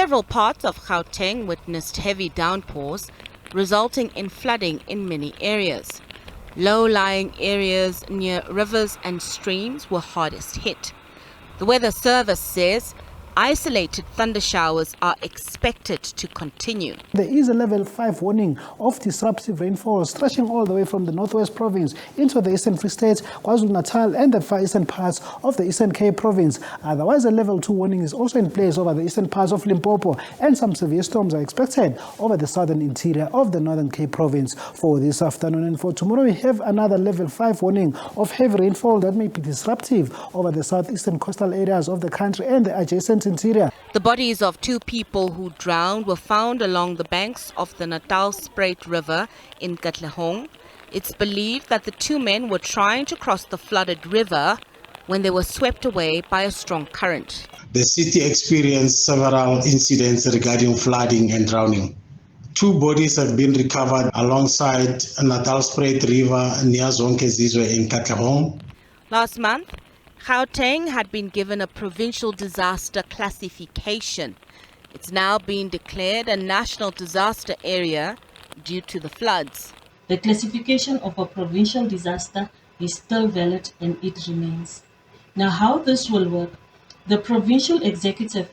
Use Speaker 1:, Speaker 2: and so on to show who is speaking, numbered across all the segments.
Speaker 1: Several parts of Gauteng witnessed heavy downpours, resulting in flooding in many areas. Low-lying areas near rivers and streams were hardest hit. The Weather Service says isolated thunder showers are expected to continue.
Speaker 2: There is a level 5 warning of disruptive rainfall stretching all the way from the Northwest Province into the Eastern Free State, KwaZulu-Natal and the far eastern parts of the Eastern Cape Province. Otherwise, a level 2 warning is also in place over the eastern parts of Limpopo, and some severe storms are expected over the southern interior of the Northern Cape Province. For this afternoon and for tomorrow, we have another level 5 warning of heavy rainfall that may be disruptive over the southeastern coastal areas of the country and the adjacent interior.
Speaker 1: The bodies of 2 people who drowned were found along the banks of the Natal-Spruit River in Gauteng. It's believed that the 2 men were trying to cross the flooded river when they were swept away by a strong current.
Speaker 3: The city experienced several incidents regarding flooding and drowning. 2 bodies have been recovered alongside Natal-Spruit River near Zonkezizwe in Gauteng.
Speaker 1: Last month, Gauteng had been given a provincial disaster classification. It's now been declared a national disaster area due to the floods.
Speaker 4: The classification of a provincial disaster is still valid and it remains. Now, how this will work, the provincial executive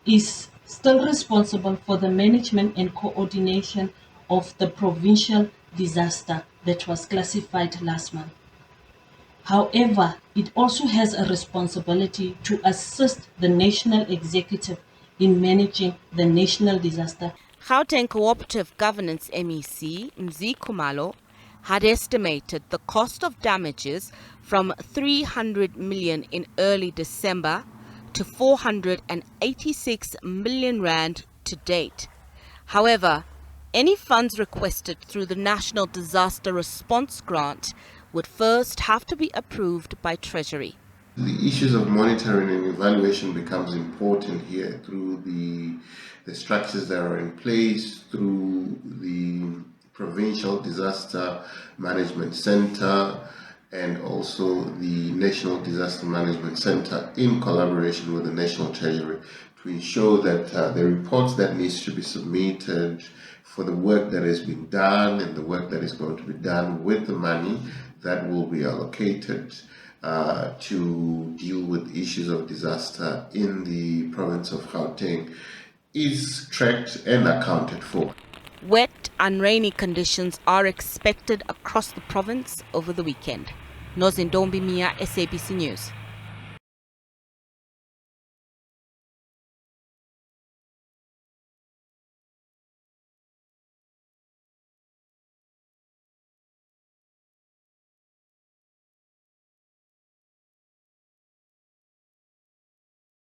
Speaker 4: is still responsible for the management and coordination of the provincial disaster that was classified last month. However, it also has a responsibility to assist the national executive in managing the national disaster.
Speaker 1: Gauteng Cooperative Governance MEC, Mzi Khumalo, had estimated the cost of damages from 300 million in early December to 486 million rand to date. However, any funds requested through the National Disaster Response Grant would first have to be approved by Treasury.
Speaker 5: The issues of monitoring and evaluation becomes important here through the structures that are in place, through the Provincial Disaster Management Center and also the National Disaster Management Center in collaboration with the National Treasury to ensure that the reports that needs to be submitted for the work that has been done and the work that is going to be done with the money that will be allocated to deal with issues of disaster in the province of Gauteng is tracked and accounted for.
Speaker 1: Wet and rainy conditions are expected across the province over the weekend. Nozindombi Mia, SABC News.